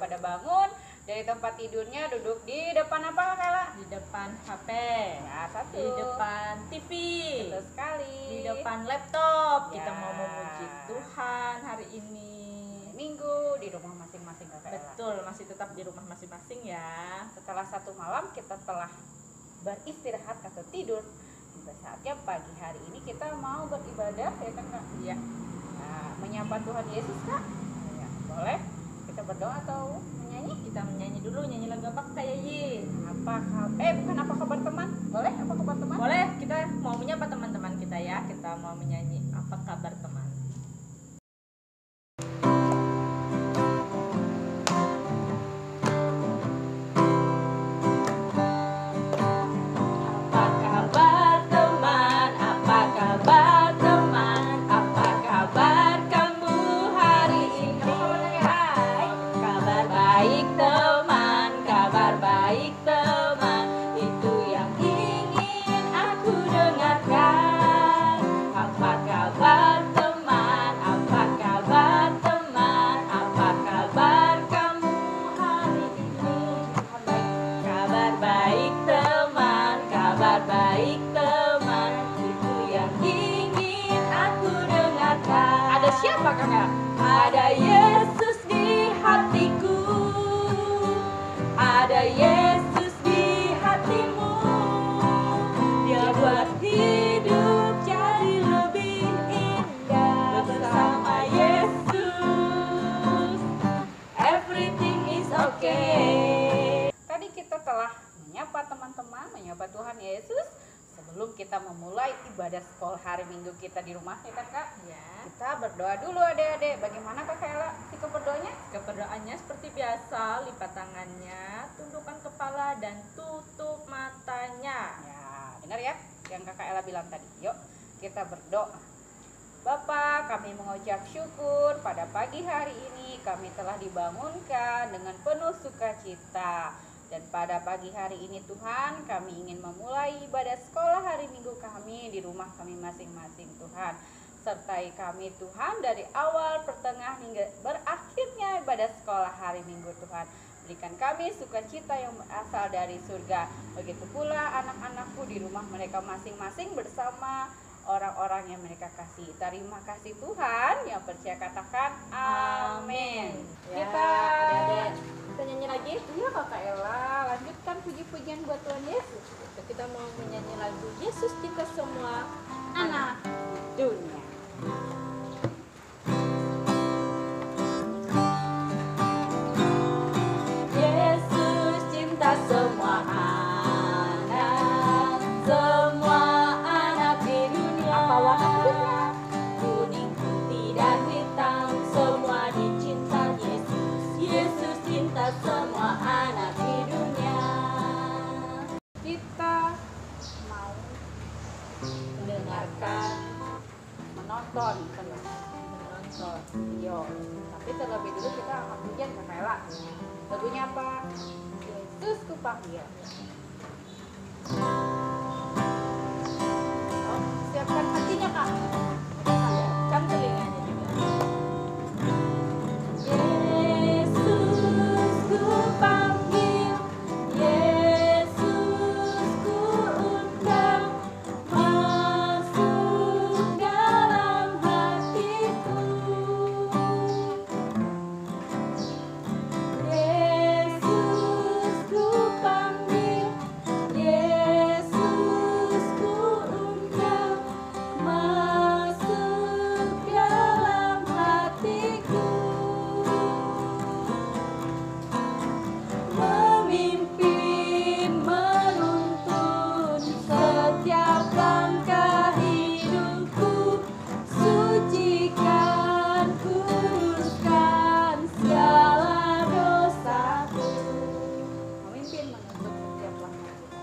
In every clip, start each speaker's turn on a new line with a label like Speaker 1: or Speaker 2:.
Speaker 1: pada bangun dari tempat tidurnya, duduk di depan apa Kela?
Speaker 2: Di depan HP.
Speaker 1: Ya, satu.
Speaker 2: Di depan TV.
Speaker 1: Betul sekali.
Speaker 2: Di depan laptop.
Speaker 1: Ya.
Speaker 2: Kita mau memuji Tuhan hari ini.
Speaker 1: Minggu di rumah masing-masing Kak Ella.
Speaker 2: Betul, masih tetap di rumah masing-masing ya.
Speaker 1: Setelah satu malam kita telah beristirahat atau tidur, tiba saatnya pagi hari ini kita mau beribadah ya kan Kak?
Speaker 2: Iya.
Speaker 1: Nah, menyapa Tuhan Yesus Kak? Ya, boleh? Kita berdoa atau menyanyi?
Speaker 2: Kita menyanyi dulu, nyanyi lagu apa Kak Yayi?
Speaker 1: Bukan apa kabar teman? Boleh apa kabar teman?
Speaker 2: Boleh, kita mau menyapa teman-teman kita ya. Kita mau menyanyi apa kabar teman.
Speaker 1: Siapa Kakak?
Speaker 2: Ada Yesus di hatiku, ada Yesus di hatimu. Dia buat hidup jadi lebih indah bersama Yesus. Everything is okay.
Speaker 1: Tadi kita telah menyapa teman-teman, menyapa Tuhan Yesus. Sebelum kita memulai ibadah sekolah hari Minggu kita di rumah ya Kak?
Speaker 2: Ya.
Speaker 1: Kita berdoa dulu adik-adik. Bagaimana Kak Ella sikap berdoanya?
Speaker 2: Sikap berdoanya seperti biasa, lipat tangannya, tundukkan kepala dan tutup matanya.
Speaker 1: Ya, benar ya yang Kakak Ella bilang tadi. Yuk, kita berdoa. Bapa, kami mengucap syukur pada pagi hari ini kami telah dibangunkan dengan penuh sukacita. Dan pada pagi hari ini Tuhan, kami ingin memulai ibadah sekolah hari Minggu kami di rumah kami masing-masing Tuhan. Sertai kami Tuhan dari awal, pertengahan hingga berakhirnya ibadah sekolah hari Minggu Tuhan. Berikan kami sukacita yang berasal dari surga. Begitu pula anak-anakku di rumah mereka masing-masing bersama orang-orang yang mereka kasih. Terima kasih Tuhan, yang percaya katakan amin.
Speaker 2: Ya,
Speaker 1: Kita
Speaker 2: adik-adik, kita nyanyi lagi.
Speaker 1: Iya Kakak Ella, lanjutkan puji-pujian buat Tuhan Yesus.
Speaker 2: Kita mau menyanyi lagu Yesus kita semua
Speaker 1: Anak dunia.
Speaker 2: Yesus cinta semua anak di dunia.
Speaker 1: Apa warna kulitnya?
Speaker 2: Kuning, putih, dan hitam, semua dicinta Yesus. Yesus cinta semua anak di dunia.
Speaker 1: Kita mau
Speaker 2: Mendengarkan,
Speaker 1: menonton
Speaker 2: menonton.
Speaker 1: video. Tapi terlebih dulu kita akan pujian Kakak Ella. Lagunya apa? Yesus ku panggil. Oh, siapkan hatinya Kak.
Speaker 2: Kan telinganya juga. Yesus ku panggil, Yesus ku undang, masuk dalam hatiku. Yesus ku panggil, Yesus ku undang, masuk dalam hatiku. Memimpin, menuntun setiap langkah hidupku, sucikan, kuduskan segala dosaku.
Speaker 1: Memimpin menuntut setiap langkah kita.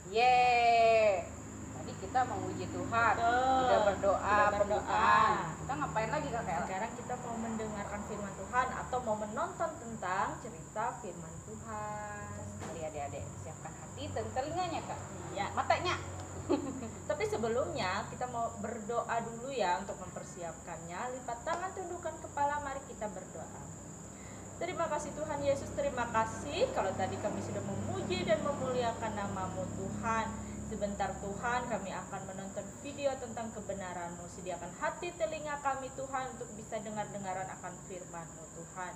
Speaker 1: Yeay. Tadi kita memuji Tuhan.
Speaker 2: Betul.
Speaker 1: Sudah berdoa,
Speaker 2: Sudah berdoa.
Speaker 1: pembukaan. Kita ngapain lagi Kakak Ella?
Speaker 2: Sekarang kita mau mendengarkan firman Tuhan atau mau menonton tentang cerita firman Tuhan.
Speaker 1: Sekali adik-adik, siapkan hati dan telinganya Kak.
Speaker 2: Ya,
Speaker 1: Matanya.
Speaker 2: tapi sebelumnya kita mau berdoa dulu ya untuk mempersiapkannya. Lipat tangan, tundukkan kepala, mari kita berdoa. Terima kasih Tuhan Yesus, terima kasih kalau tadi kami sudah memuji dan memuliakan nama-Mu Tuhan. Sebentar Tuhan kami akan menonton video tentang kebenaran-Mu. Sediakan hati telinga kami Tuhan untuk bisa dengar-dengaran akan firman-Mu Tuhan.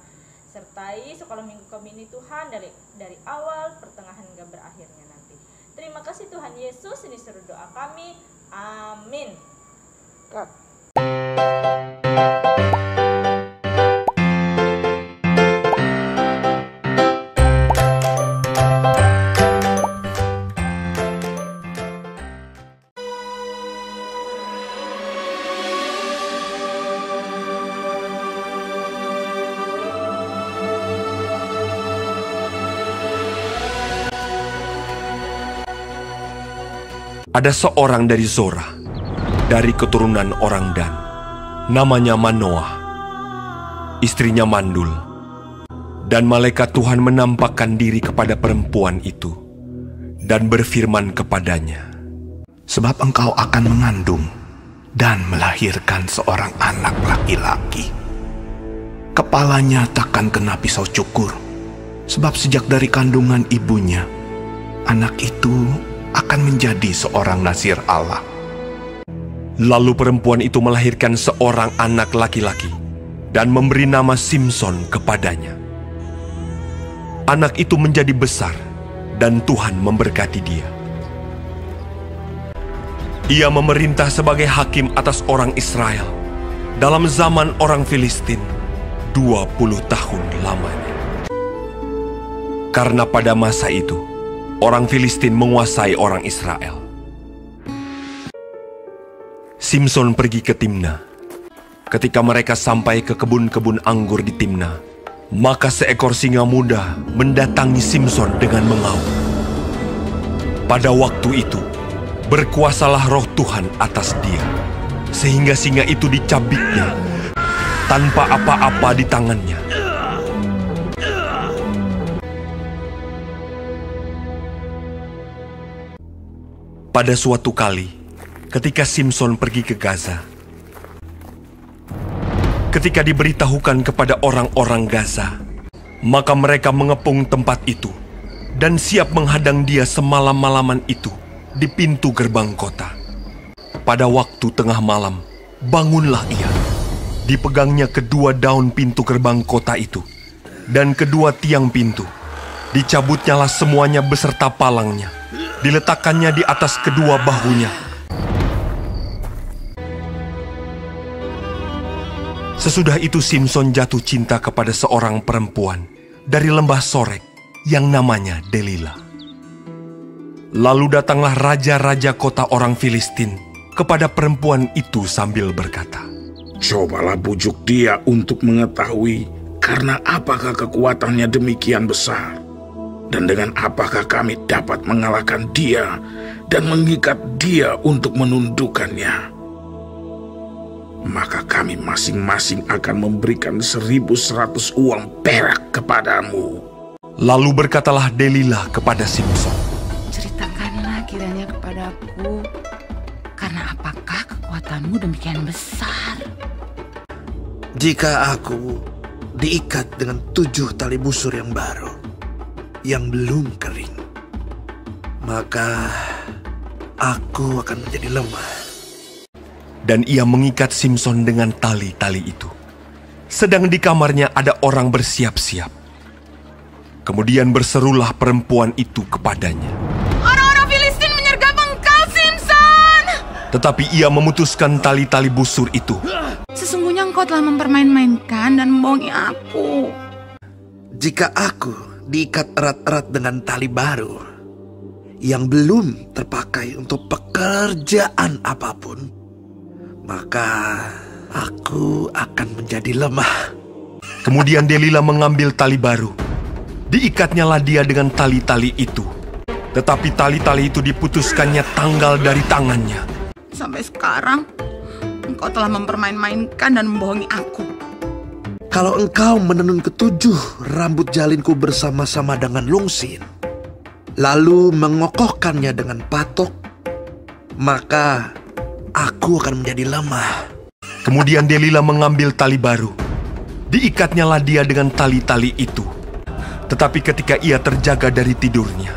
Speaker 2: Sertai sekolah minggu kami ini Tuhan dari awal, pertengahan hingga berakhirnya nanti. Terima kasih Tuhan Yesus, ini seru doa kami. Amin.
Speaker 3: Ada seorang dari Zora, dari keturunan orang Dan, namanya Manoah, istrinya mandul. Dan malaikat Tuhan menampakkan diri kepada perempuan itu dan berfirman kepadanya,
Speaker 4: "Sebab engkau akan mengandung dan melahirkan seorang anak laki-laki. Kepalanya takkan kena pisau cukur, sebab sejak dari kandungan ibunya, anak itu akan menjadi seorang nazir Allah."
Speaker 3: Lalu perempuan itu melahirkan seorang anak laki-laki dan memberi nama Simson kepadanya. Anak itu menjadi besar dan Tuhan memberkati dia. Ia memerintah sebagai hakim atas orang Israel dalam zaman orang Filistin 20 tahun lamanya. Karena pada masa itu orang Filistin menguasai orang Israel. Simson pergi ke Timna. Ketika mereka sampai ke kebun-kebun anggur di Timna, maka seekor singa muda mendatangi Simson dengan mengaum. Pada waktu itu, berkuasalah roh Tuhan atas dia, sehingga singa itu dicabiknya tanpa apa-apa di tangannya. Pada suatu kali, ketika Simson pergi ke Gaza, ketika diberitahukan kepada orang-orang Gaza, maka mereka mengepung tempat itu dan siap menghadang dia semalam-malaman itu di pintu gerbang kota. Pada waktu tengah malam, bangunlah ia. Dipegangnya kedua daun pintu gerbang kota itu dan kedua tiang pintu. Dicabutnyalah semuanya beserta palangnya. Diletakkannya di atas kedua bahunya. Sesudah itu Simson jatuh cinta kepada seorang perempuan dari lembah Sorek yang namanya Delila. Lalu datanglah raja-raja kota orang Filistin kepada perempuan itu sambil berkata,
Speaker 5: "Cobalah bujuk dia untuk mengetahui karena apakah kekuatannya demikian besar, dan dengan apakah kami dapat mengalahkan dia dan mengikat dia untuk menundukkannya. Maka kami masing-masing akan memberikan 1.100 uang perak kepadamu."
Speaker 3: Lalu berkatalah Delila kepada Simson,
Speaker 6: "Ceritakanlah kiranya kepadaku, karena apakah kekuatanmu demikian besar?"
Speaker 4: "Jika aku diikat dengan 7 tali busur yang baru, yang belum kering, maka aku akan menjadi lemah."
Speaker 3: Dan ia mengikat Simson dengan tali-tali itu. Sedang di kamarnya ada orang bersiap-siap. Kemudian berserulah perempuan itu kepadanya,
Speaker 6: "Orang-orang Filistin menyergap engkau, Simson!"
Speaker 3: Tetapi ia memutuskan tali-tali busur itu.
Speaker 6: "Sesungguhnya engkau telah mempermain-mainkan dan membohongi aku."
Speaker 4: "Jika aku diikat erat-erat dengan tali baru, yang belum terpakai untuk pekerjaan apapun, maka aku akan menjadi lemah."
Speaker 3: Kemudian Delila mengambil tali baru. Diikatnyalah dia dengan tali-tali itu. Tetapi tali-tali itu diputuskannya tanggal dari tangannya.
Speaker 6: "Sampai sekarang, engkau telah mempermain-mainkan dan membohongi aku."
Speaker 4: "Kalau engkau menenun ke-7 rambut jalinku bersama-sama dengan lungsin, lalu mengokohkannya dengan patok, maka aku akan menjadi lemah."
Speaker 3: Kemudian Delila mengambil tali baru. Diikatnyalah dia dengan tali-tali itu. Tetapi ketika ia terjaga dari tidurnya,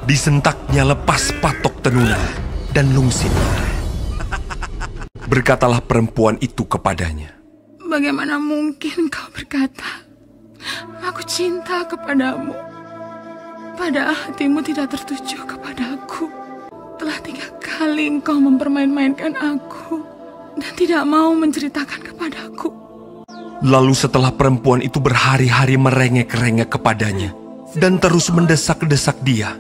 Speaker 3: disentaknya lepas patok tenunan dan lungsin itu. Berkatalah perempuan itu kepadanya,
Speaker 6: Bagaimana mungkin kau berkata, aku cinta kepadamu, padahal hatimu tidak tertuju kepadaku. Telah 3 kali engkau mempermain-mainkan aku dan tidak mau menceritakan kepadaku.
Speaker 3: Lalu setelah perempuan itu berhari-hari merengek-rengek kepadanya dan terus mendesak-desak dia,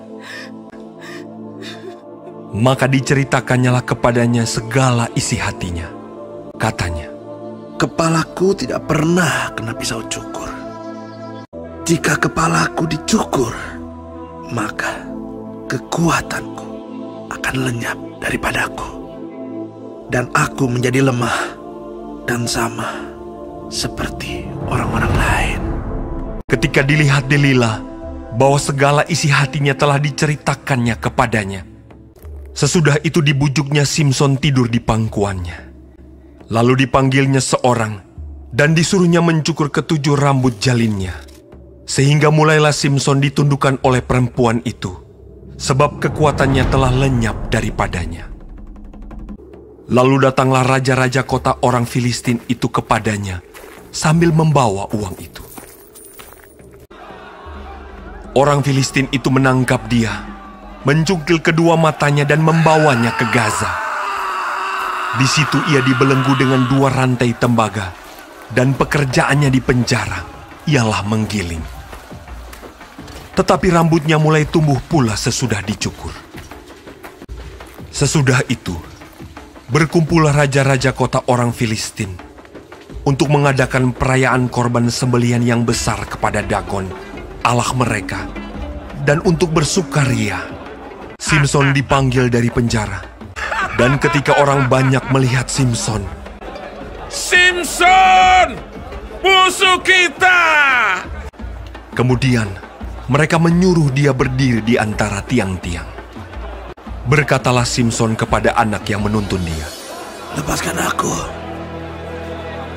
Speaker 3: maka diceritakannya kepadanya segala isi hatinya. Katanya,
Speaker 4: Kepalaku tidak pernah kena pisau cukur. Jika kepalaku dicukur, maka kekuatanku akan lenyap daripadaku. Dan aku menjadi lemah dan sama seperti orang-orang lain.
Speaker 3: ketika dilihat Delila bahwa segala isi hatinya telah diceritakannya kepadanya, sesudah itu dibujuknya Simson tidur di pangkuannya. Lalu dipanggilnya seorang dan disuruhnya mencukur ke7 rambut jalinnya. Sehingga mulailah Simson ditundukkan oleh perempuan itu, sebab kekuatannya telah lenyap daripadanya. Lalu datanglah raja-raja kota orang Filistin itu kepadanya sambil membawa uang itu. Orang Filistin itu menangkap dia, mencungkil kedua matanya dan membawanya ke Gaza. Di situ ia dibelenggu dengan 2 rantai tembaga, dan pekerjaannya di penjara ialah menggiling. Tetapi rambutnya mulai tumbuh pula sesudah dicukur. Sesudah itu, berkumpullah raja-raja kota orang Filistin untuk mengadakan perayaan korban sembelihan yang besar kepada Dagon, Allah mereka, dan untuk bersukaria. Simson dipanggil dari penjara, dan ketika orang banyak melihat Simson,
Speaker 5: Simson, musuh kita!
Speaker 3: kemudian mereka menyuruh dia berdiri di antara tiang-tiang. Berkatalah Simson kepada anak yang menuntun dia,
Speaker 4: Lepaskan aku,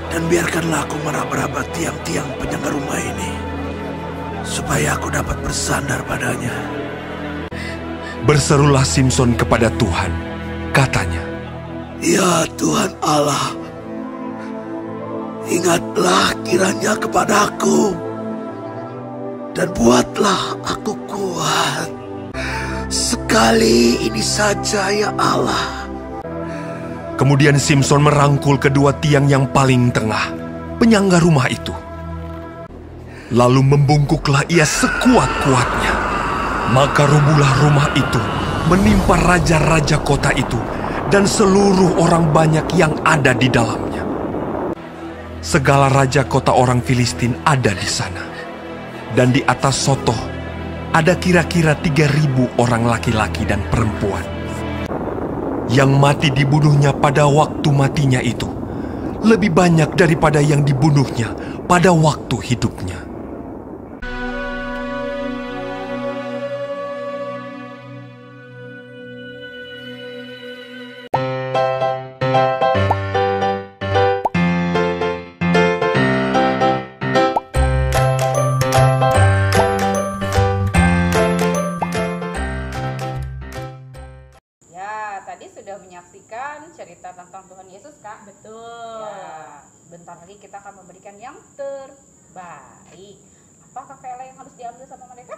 Speaker 4: dan biarkanlah aku meraba-raba tiang-tiang penyangga rumah ini, supaya aku dapat bersandar padanya.
Speaker 3: Berserulah Simson kepada Tuhan, katanya,
Speaker 4: Ya Tuhan Allah, ingatlah kiranya kepadaku, dan buatlah aku kuat. Sekali ini saja ya Allah.
Speaker 3: Kemudian Simson merangkul kedua tiang yang paling tengah, penyangga rumah itu. Lalu membungkuklah ia sekuat-kuatnya. Maka rubuhlah rumah itu, menimpa raja-raja kota itu, dan seluruh orang banyak yang ada di dalamnya. Segala raja kota orang Filistin ada di sana. Dan di atas Sotoh ada kira-kira 3.000 orang laki-laki dan perempuan. Yang mati dibunuhnya pada waktu matinya itu lebih banyak daripada yang dibunuhnya pada waktu hidupnya.
Speaker 1: Sudah menyaksikan cerita tentang Tuhan Yesus, Kak?
Speaker 2: Betul.
Speaker 1: Ya, bentar lagi kita akan memberikan yang terbaik. Apa Kak Ella yang harus diambil sama mereka?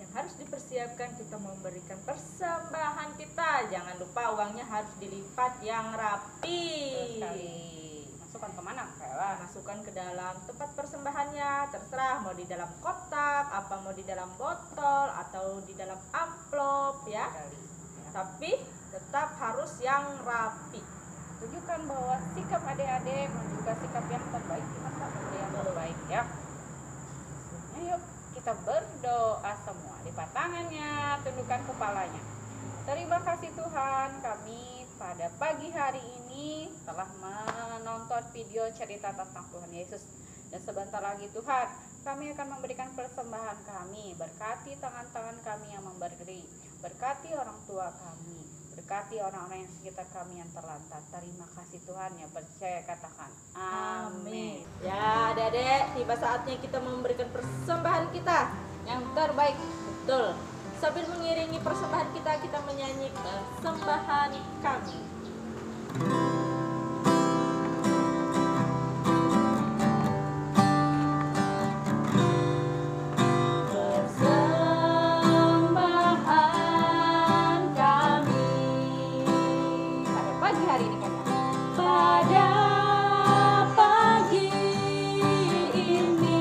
Speaker 2: Yang harus dipersiapkan, kita memberikan persembahan kita. Jangan lupa uangnya harus dilipat yang rapi.
Speaker 1: Betul sekali. Masukkan kemana, Kak Ella?
Speaker 2: Masukkan ke dalam tempat persembahannya, terserah mau di dalam kotak, apa mau di dalam botol atau di dalam amplop ya. Tapi tetap harus yang rapi.
Speaker 1: Tunjukkan bahwa sikap adik-adik menunjukkan sikap yang terbaik di mata yang terbaik ya. Sebelumnya yuk kita berdoa semua. Lipat tangannya, tundukkan kepalanya. Terima kasih Tuhan, kami pada pagi hari ini telah menonton video cerita tentang Tuhan Yesus. Dan sebentar lagi Tuhan, kami akan memberikan persembahan kami. Berkati tangan-tangan kami yang memberi, berkati orang tua kami, Berkati orang-orang yang sekitar kami yang terlantar. Terima kasih Tuhan, yang percaya katakan
Speaker 2: Amin.
Speaker 1: amin.
Speaker 2: Ya, adik-adik, tiba saatnya kita memberikan persembahan kita.
Speaker 1: Yang terbaik.
Speaker 2: Betul. Sambil mengiringi persembahan kita, kita menyanyi persembahan kami. Persembahan kami
Speaker 1: Pada pagi hari ini kan.
Speaker 2: pada pagi ini,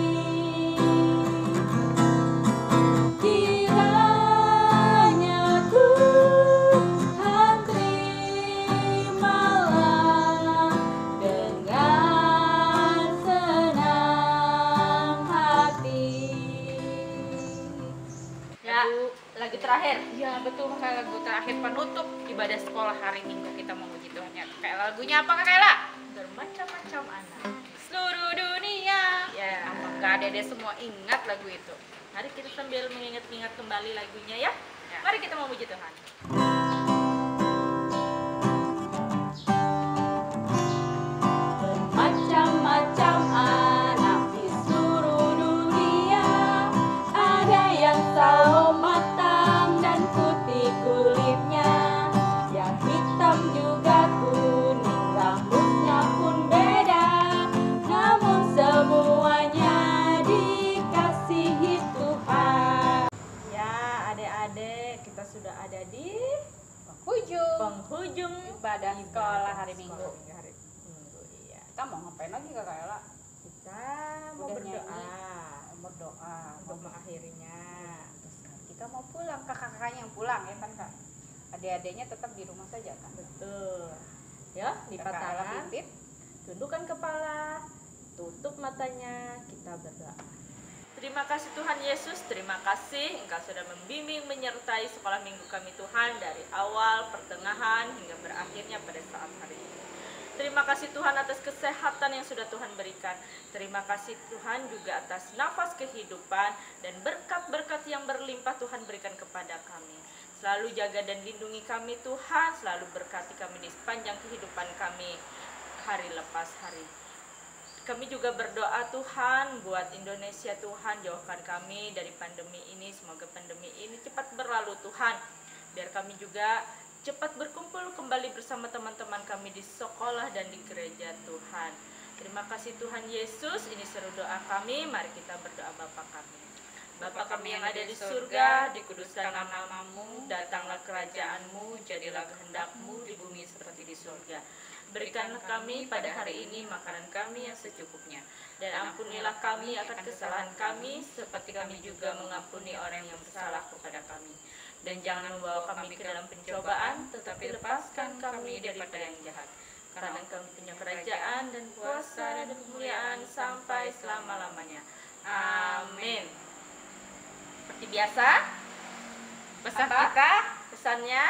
Speaker 2: kiranya Tuhan terimalah dengan senang hati. Ya, lagu terakhir.
Speaker 1: Ya betul, lagu terakhir penutup ibadah sekolah hari Minggu kita memuji Tuhan. Ya, kayak lagunya apa Kak Kayla?
Speaker 2: Bermacam-macam anak.
Speaker 1: Seluruh dunia.
Speaker 2: Ya.
Speaker 1: Apakah Dede semua ingat lagu itu?
Speaker 2: Mari kita sambil mengingat-ingat kembali lagunya ya.
Speaker 1: Ya.
Speaker 2: Mari kita memuji Tuhan. Bermacam-macam anak di seluruh dunia, ada yang sawo matang dan putih kulitnya, yang hitam juga kuning, rambutnya pun beda, namun semuanya dikasihi Tuhan. Ya, adik-adik, kita sudah ada di penghujung
Speaker 1: Ibadah sekolah hari Minggu.
Speaker 2: Hari Minggu, iya.
Speaker 1: Kita mau ngapain lagi Kak Kayla?
Speaker 2: Kita mau
Speaker 1: Udah
Speaker 2: berdoa
Speaker 1: nyanyi. Berdoa.
Speaker 2: untuk mengakhirinya.
Speaker 1: Terus kan kita mau pulang, kakak-kakaknya yang pulang ya kan Kak? Adik-adiknya tetap di rumah saja kan?
Speaker 2: Betul. Ya, lipat
Speaker 1: Kakak Kayla
Speaker 2: tangan,
Speaker 1: pimpin.
Speaker 2: tundukkan kepala, tutup matanya, kita berdoa. Terima kasih Tuhan Yesus, terima kasih Engkau sudah membimbing menyertai sekolah minggu kami Tuhan dari awal, pertengahan, hingga berakhirnya pada saat hari ini. Terima kasih Tuhan atas kesehatan yang sudah Tuhan berikan. Terima kasih Tuhan juga atas nafas kehidupan dan berkat-berkat yang berlimpah Tuhan berikan kepada kami. Selalu jaga dan lindungi kami Tuhan, selalu berkati kami di sepanjang kehidupan kami hari lepas hari. Kami juga berdoa Tuhan buat Indonesia Tuhan, jauhkan kami dari pandemi ini. Semoga pandemi ini cepat berlalu Tuhan. Biar kami juga cepat berkumpul kembali bersama teman-teman kami di sekolah dan di gereja Tuhan. Terima kasih Tuhan Yesus, ini seru doa kami. Mari kita berdoa Bapa kami. Bapa kami yang ada di surga, dikuduskan namamu, datanglah kerajaanmu, jadilah kehendak-mu di bumi seperti di surga. Berikanlah kami pada hari ini makanan kami yang secukupnya, dan ampunilah kami akan kesalahan kami, seperti kami juga mengampuni orang yang bersalah kepada kami. Dan jangan membawa kami ke dalam pencobaan, tetapi lepaskan kami daripada yang jahat. Karena Engkau punya kerajaan dan kuasa dan kemuliaan sampai selama-lamanya. Amin. Seperti biasa,
Speaker 1: Pesan
Speaker 2: Apa?
Speaker 1: kita
Speaker 2: pesannya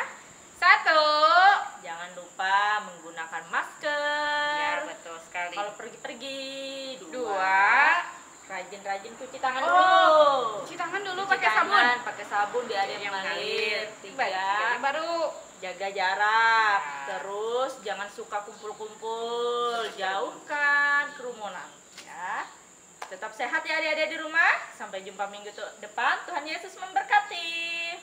Speaker 1: 1.
Speaker 2: jangan lupa menggunakan masker.
Speaker 1: Ya betul sekali.
Speaker 2: Kalau pergi-pergi.
Speaker 1: 2.
Speaker 2: Rajin-rajin cuci tangan
Speaker 1: Oh,
Speaker 2: dulu.
Speaker 1: cuci tangan dulu
Speaker 2: Cuci
Speaker 1: pakai sabun.
Speaker 2: tangan, pakai sabun biar dia
Speaker 1: Yang
Speaker 2: mengalir.
Speaker 1: Baik,
Speaker 2: 3.
Speaker 1: yang baru.
Speaker 2: Jaga jarak.
Speaker 1: Ya.
Speaker 2: Terus jangan suka kumpul-kumpul. Jauhkan kerumunan. Ya. Tetap sehat ya adik-adik di rumah. Sampai jumpa minggu depan. Tuhan Yesus memberkati.